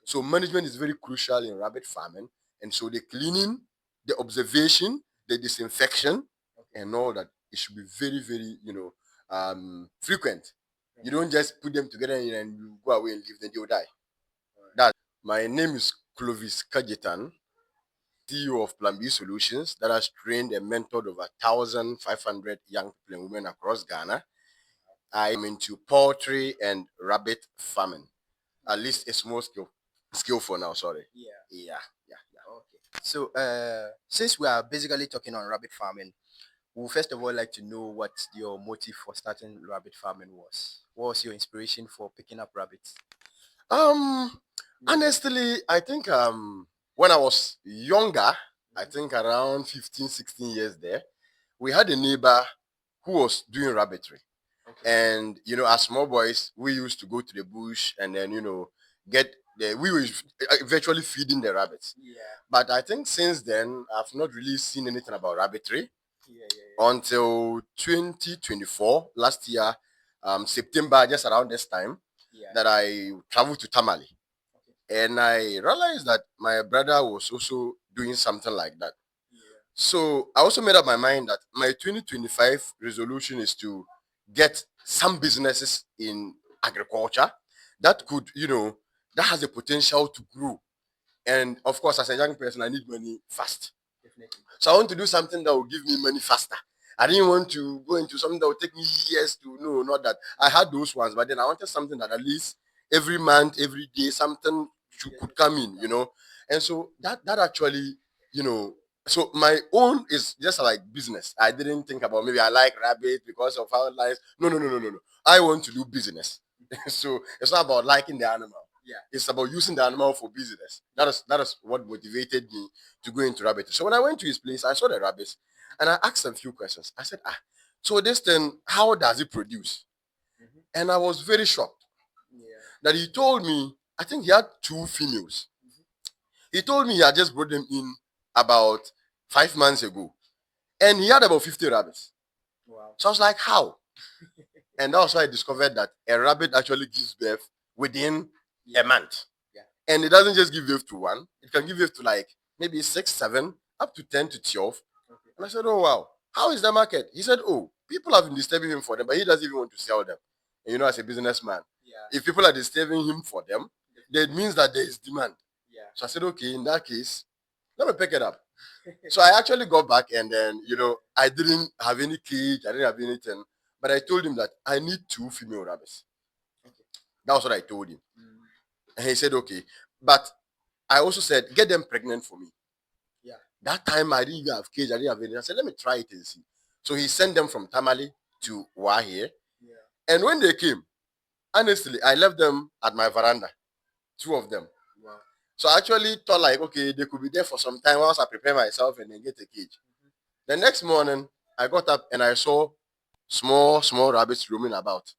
So management is very crucial in rabbit farming. And so the cleaning, the observation, the disinfection, and all that, it should be very, very, frequent. You don't just put them together and you go away and leave them, they'll die. My name is Clovis Kajetan, CEO of Plan B Solutions, that has trained and mentored over 1,500 young people and women across Ghana. I'm into poultry and rabbit farming, at least a small skill for now. Sorry. Yeah. So, since we are basically talking on rabbit farming, we would first of all like to know what your motive for starting rabbit farming was. What was your inspiration for picking up rabbits? Honestly, I think when I was younger, I think around 15, 16 years there, we had a neighbor who was doing rabbitry. And as small boys, we used to go to the bush and then we were virtually feeding the rabbits. But I think since then I've not really seen anything about rabbitry until 2024 last year, September, just around this time, that I traveled to Tamale. And I realized that my brother was also doing something like that. So I also made up my mind that my 2025 resolution is to get some businesses in agriculture that could, that has the potential to grow. And of course, as a young person, I need money fast. Definitely. So I want to do something that will give me money faster. I didn't want to go into something that would take me years to know, not that I had those ones, but then I wanted something that at least every month, every day, something could come in, And so that actually, so my own is just like business. I didn't think about maybe I like rabbit because of how nice. No. I want to do business. So it's not about liking the animal. It's about using the animal for business. That is what motivated me to go into rabbit. So when I went to his place, I saw the rabbits and I asked him a few questions. I said, so this thing, how does it produce? And I was very shocked that he told me, I think he had two females. He told me he had just brought them in about 5 months ago. And he had about 50 rabbits. Wow. So I was like, how? And that was why I discovered that a rabbit actually gives birth within a month. And it doesn't just give birth to one, it can give birth to like maybe 6, 7, up to 10 to 12. And I said, oh, wow. How is the market? He said, oh, people have been disturbing him for them, but he doesn't even want to sell them. And as a businessman, if people are disturbing him for them, that means that there is demand. So I said, okay, in that case, let me pick it up. So I actually got back and then, I didn't have any cage, I didn't have anything. But I told him that I need 2 female rabbits. That was what I told him. And he said, okay. But I also said, get them pregnant for me. That time I didn't even have cage, I didn't have anything. I said, let me try it and see. So he sent them from Tamale to Wahir. And when they came, honestly, I left them at my veranda. 2 of them. Wow. So I actually thought like, okay, they could be there for some time once I prepare myself and then get a cage. The next morning, I got up and I saw small rabbits roaming about.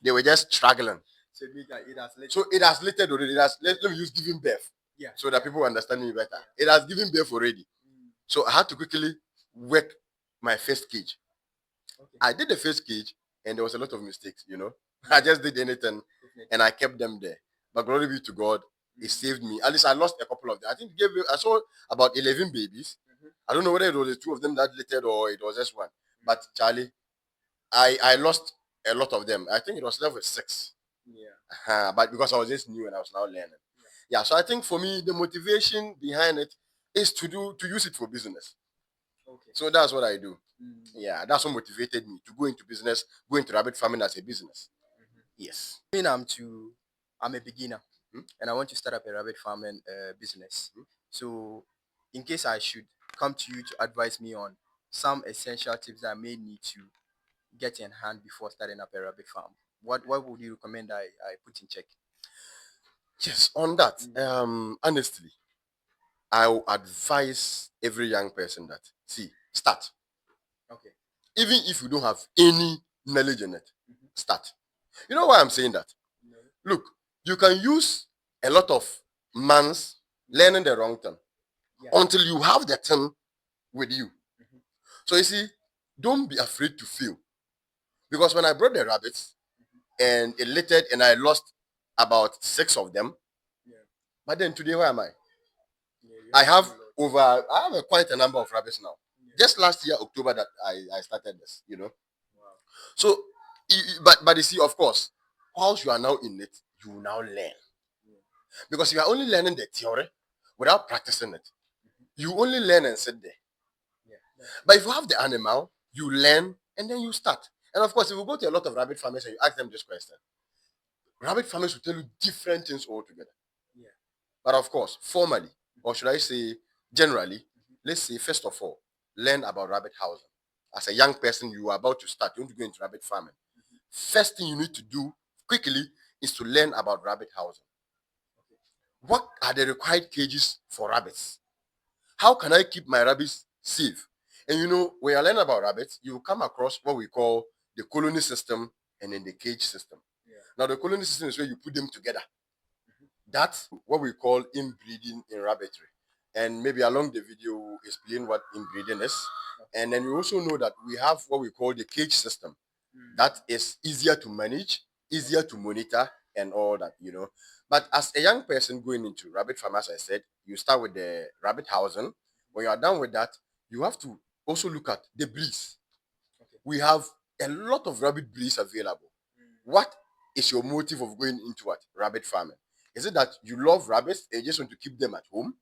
They were just struggling. So it has led. So it has littered already. Let me use giving birth. So that people understand me better. It has given birth already. So I had to quickly work my first cage. I did the first cage and there was a lot of mistakes, I just did anything and I kept them there. But glory be to God, it saved me. At least I lost a couple of them. I think I saw about 11 babies. I don't know whether it was the 2 of them that littered or it was just one. But Charlie, I lost a lot of them. I think it was level 6. But because I was just new and I was now learning. So I think for me, the motivation behind it is to use it for business. So that's what I do. That's what motivated me to go into business, go into rabbit farming as a business. Yes. I'm a beginner and I want to start up a rabbit farming business. So, in case I should come to you to advise me on some essential tips that I may need to get in hand before starting up a rabbit farm, what would you recommend I put in check? Yes, on that, honestly, I will advise every young person that start. Okay. Even if you don't have any knowledge in it, start. You know why I'm saying that? Look, you can use a lot of months learning the wrong thing until you have the thing with you. So you see, don't be afraid to fail. Because when I brought the rabbits and it littered and I lost about 6 of them, But then today, where am I? Yeah, you I have a lot. quite a number of rabbits now. Yeah. Just last year, October, that I started this, Wow. So, but you see, of course, whilst you are now in it, you will now learn. Yeah. Because you are only learning the theory without practicing it. You only learn and sit there. Yeah. But if you have the animal, you learn and then you start. And of course, if you go to a lot of rabbit farmers and you ask them this question, rabbit farmers will tell you different things altogether. Yeah. But of course, formally, or should I say generally, let's say first of all, learn about rabbit housing. As a young person, you are about to start, you want to go into rabbit farming. First thing you need to do quickly is to learn about rabbit housing. What are the required cages for rabbits? How can I keep my rabbits safe? And when you learn about rabbits, you will come across what we call the colony system and then the cage system. Yeah. Now, the colony system is where you put them together. That's what we call inbreeding in rabbitry. And maybe along the video, we'll explain what inbreeding is. And then we also know that we have what we call the cage system. That is easier to manage, easier to monitor, and all that. But as a young person going into rabbit farm, as I said, you start with the rabbit housing. When you are done with that, you have to also look at the breeds. Okay. We have a lot of rabbit breeds available. What is your motive of going into what? Rabbit farming? Is it that you love rabbits and you just want to keep them at home?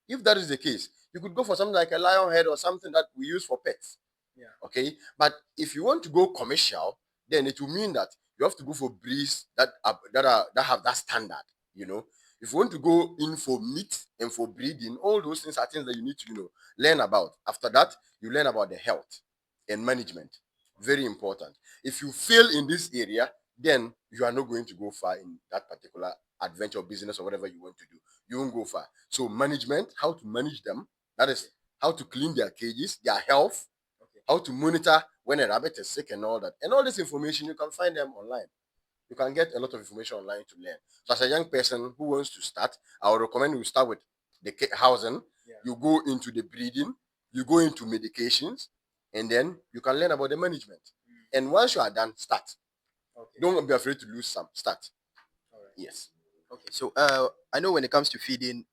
If that is the case, you could go for something like a lion head or something that we use for pets. Yeah. Okay. But if you want to go commercial, then it will mean that you have to go for breeds that have that standard. If you want to go in for meat and for breeding, all those things are things that you need to learn about. After that, you learn about the health and management. Very important. If you fail in this area, then you are not going to go far in that particular adventure business or whatever you want to do. You won't go far. So management, how to manage them, that is how to clean their cages, their health, how to monitor when a rabbit is sick and all that. And all this information, you can find them online. You can get a lot of information online to learn. So as a young person who wants to start, I would recommend you start with the housing. Yeah. You go into the breeding, you go into medications, and then you can learn about the management. And once you are done, start. Okay. Don't be afraid to lose some. Start. All right. Yes. Okay. So I know when it comes to feeding,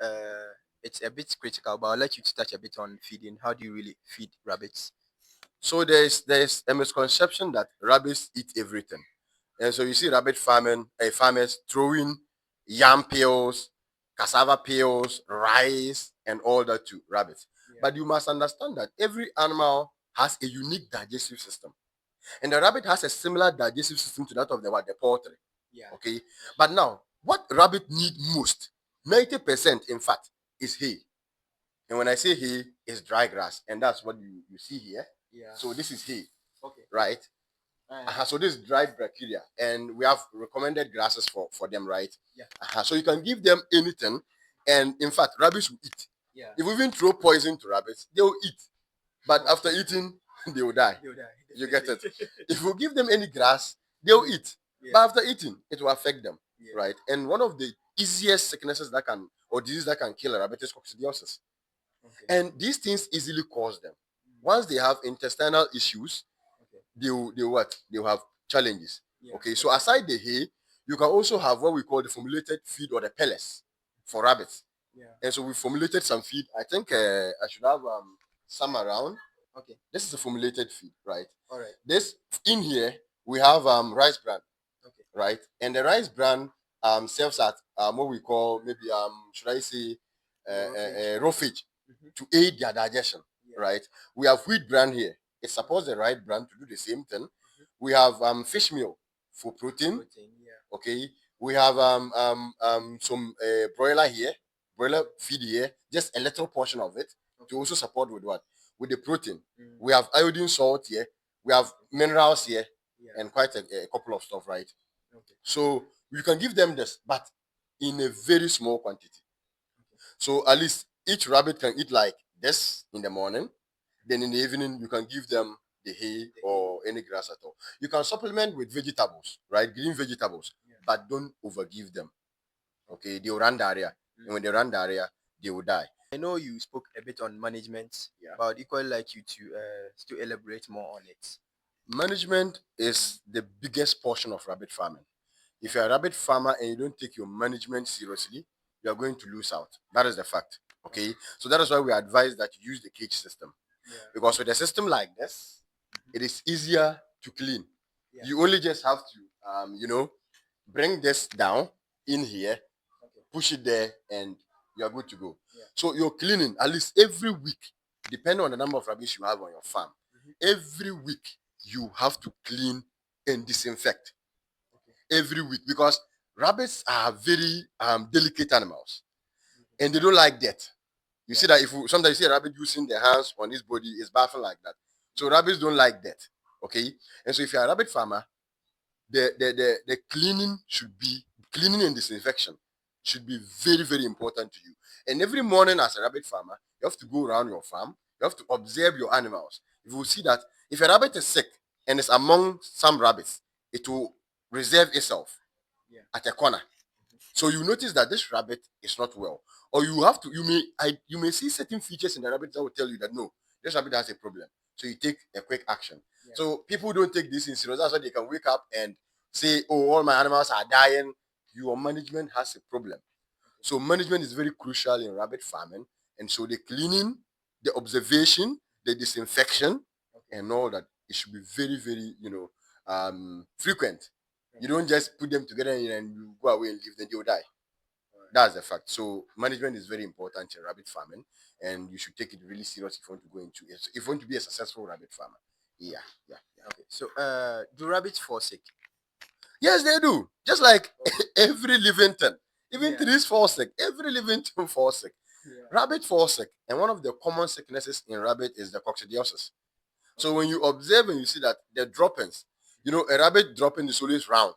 it's a bit critical, but I'll let you to touch a bit on feeding. How do you really feed rabbits? So there's a misconception that rabbits eat everything. And so you see rabbit farmers throwing yam peels, cassava peels, rice, and all that to rabbits. Yeah. But you must understand that every animal has a unique digestive system. And the rabbit has a similar digestive system to that of the poultry. Yeah. Okay. But now, what rabbit need most, 90% in fact, is hay. And when I say hay, it's dry grass. And that's what you see here. Yeah. So this is hay, Okay. right? So this is dried bacteria, and we have recommended grasses for them, right? Yeah. So you can give them anything, and in fact, rabbits will eat. Yeah. If we even throw poison to rabbits, they will eat, but after eating, they will die. They'll die. You get it? If you give them any grass, they will eat, but after eating, it will affect them, Yeah. right? And one of the easiest sicknesses or diseases that can kill a rabbit is coccidiosis, Okay. and these things easily cause them. Once they have intestinal issues, Okay. they will have challenges. Yeah. Okay, so aside the hay, you can also have what we call the formulated feed or the pellets for rabbits. Yeah. And so we formulated some feed. I think I should have some around. Okay. This is the formulated feed, right? All right. This in here we have rice bran, Okay. right? And the rice bran serves at what we call maybe should I say roughage to aid their digestion, Yeah. right? We have wheat bran here. It supports the right bran to do the same thing. We have fish meal for protein. Yeah. Okay. We have some broiler here, broiler feed here, just a little portion of it to also support with what? With the protein. We have iodine salt here. We have minerals here, Yeah. and quite a couple of stuff, right? Okay. So you can give them this, but in a very small quantity. So at least each rabbit can eat like this in the morning. Then in the evening, you can give them the hay or any grass at all. You can supplement with vegetables, right? Green vegetables, but don't overgive them. Okay, they will run diarrhea. And when they run diarrhea, they will die. I know you spoke a bit on management, Yeah. but I'd equally like you to elaborate more on it. Management is the biggest portion of rabbit farming. If you're a rabbit farmer and you don't take your management seriously, you are going to lose out. That is the fact. Okay. So that is why we advise that you use the cage system. Because with a system like this, it is easier to clean. You only just have to, bring this down in here, push it there, and you're good to go. So you're cleaning at least every week, depending on the number of rabbits you have on your farm. Every week you have to clean and disinfect. Every week, because rabbits are very delicate animals and they don't like that. You see that sometimes you see a rabbit using their hands on his body, it's baffling like that. So rabbits don't like that. Okay. And so if you're a rabbit farmer, the cleaning and disinfection should be very, very important to you. And every morning as a rabbit farmer, you have to go around your farm, you have to observe your animals. You will see that if a rabbit is sick and is among some rabbits, it will reserve itself at a corner. So you notice that this rabbit is not well. Or you may see certain features in the rabbit that will tell you that no, this rabbit has a problem. So you take a quick action. So people don't take this in serious. That's why they can wake up and say, oh, all my animals are dying. Your management has a problem. So management is very crucial in rabbit farming. And so the cleaning, the observation, the disinfection, and all that, it should be very, very, frequent. You don't just put them together and you go away and leave them, they will die. That's the fact. So management is very important in rabbit farming, and you should take it really serious if you want to go into it. If you want to be a successful rabbit farmer. Yeah. Okay. So do rabbits fall sick? Yes, they do. Just like every living thing. Even trees fall sick. Every living thing falls sick. Rabbit fall sick. And one of the common sicknesses in rabbit is the coccidiosis. So when you observe and you see that the droppings, a rabbit dropping is always round.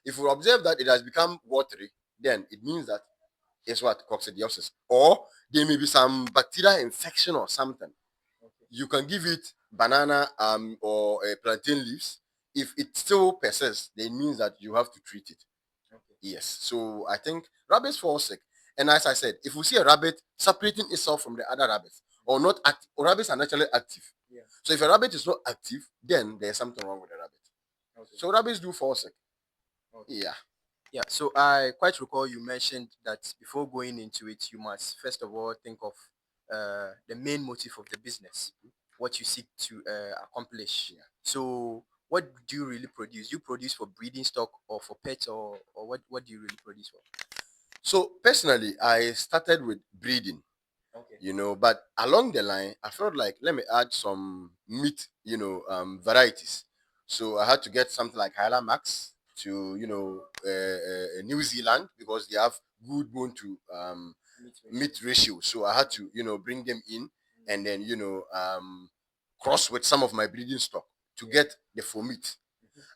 If you observe that it has become watery, then it means that it's what? Coccidiosis. Or there may be some bacterial infection or something. You can give it banana or plantain leaves. If it still persists, then it means that you have to treat it. Yes. So I think rabbits fall sick. And as I said, if we see a rabbit separating itself from the other rabbits or not active, or rabbits are naturally active. So if a rabbit is not active, then there's something wrong with the rabbit. So rabbits do fall sick. Yeah. Yeah, so I quite recall you mentioned that before going into it, you must first of all think of the main motive of the business, what you seek to accomplish. So, what do you really produce? You produce for breeding stock or for pets, or what do you really produce for? So personally, I started with breeding. But along the line, I felt like let me add some meat, varieties. So I had to get something like Hyla Max to, New Zealand because they have good bone to meat ratio. So I had to, bring them in and then, cross with some of my breeding stock to get the full meat.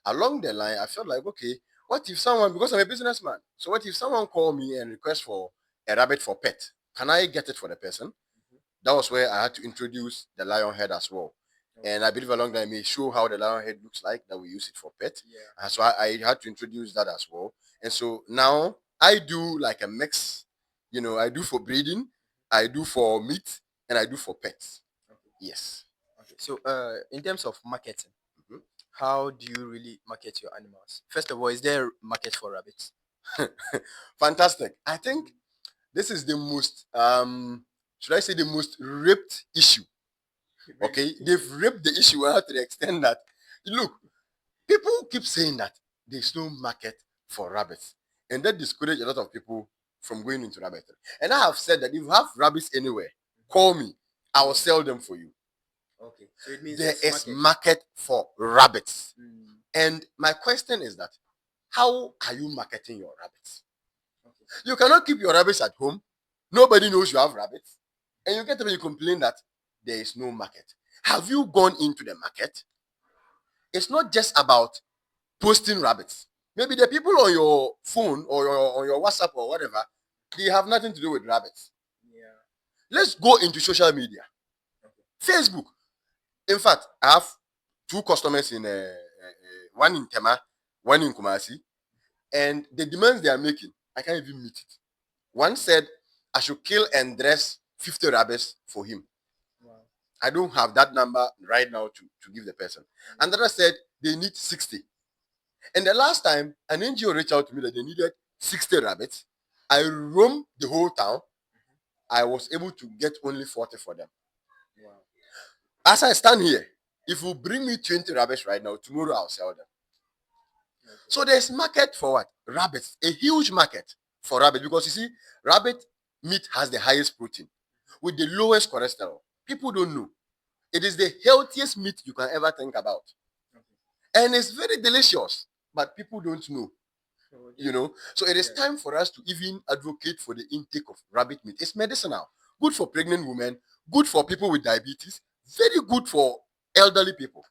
Along the line, I felt like, okay, what if someone, because I'm a businessman, so what if someone call me and request for a rabbit for pet? Can I get it for the person? That was where I had to introduce the lion head as well. And I believe along that I may show how the lion head looks like, that we use it for pet. And so I had to introduce that as well. And so now I do like a mix. I do for breeding, I do for meat, and I do for pets. Yes. Okay. So in terms of marketing, how do you really market your animals? First of all, is there a market for rabbits? Fantastic. I think this is the most should I say the most raped issue. Okay, they've raped the issue out to the extent that look, people keep saying that there's no market for rabbits, and that discourages a lot of people from going into rabbitry. And I have said that if you have rabbits anywhere, call me, I will sell them for you. Okay, so it means There is market for rabbits. And my question is that how are you marketing your rabbits? You cannot keep your rabbits at home. Nobody knows you have rabbits. And you get up and you complain that there is no market. Have you gone into the market? It's not just about posting rabbits. Maybe the people on your phone or on your WhatsApp or whatever, they have nothing to do with rabbits. Let's go into social media. Facebook. In fact, I have two customers in one in Tema, one in Kumasi, and the demands they are making, I can't even meet it. One said I should kill and dress 50 rabbits for him. I don't have that number right now to give the person. And the other said they need 60. And the last time, an NGO reached out to me that they needed 60 rabbits. I roamed the whole town. I was able to get only 40 for them. Wow. As I stand here, if you bring me 20 rabbits right now, tomorrow I'll sell them. Okay. So there's market for what? Rabbits. A huge market for rabbit, because you see, rabbit meat has the highest protein with the lowest cholesterol. People don't know. It is the healthiest meat you can ever think about. Okay. And it's very delicious, but people don't know. You know, so it is time for us to even advocate for the intake of rabbit meat. It's medicinal, good for pregnant women, good for people with diabetes, very good for elderly people.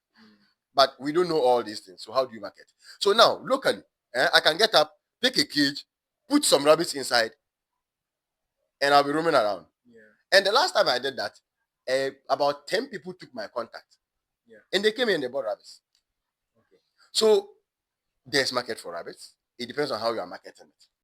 But we don't know all these things. So how do you market? So now, locally, I can get up, pick a cage, put some rabbits inside, and I'll be roaming around. Yeah. And the last time I did that, about 10 people took my contact. Yeah. And they came in and they bought rabbits. Okay. So there's market for rabbits. It depends on how you are marketing it.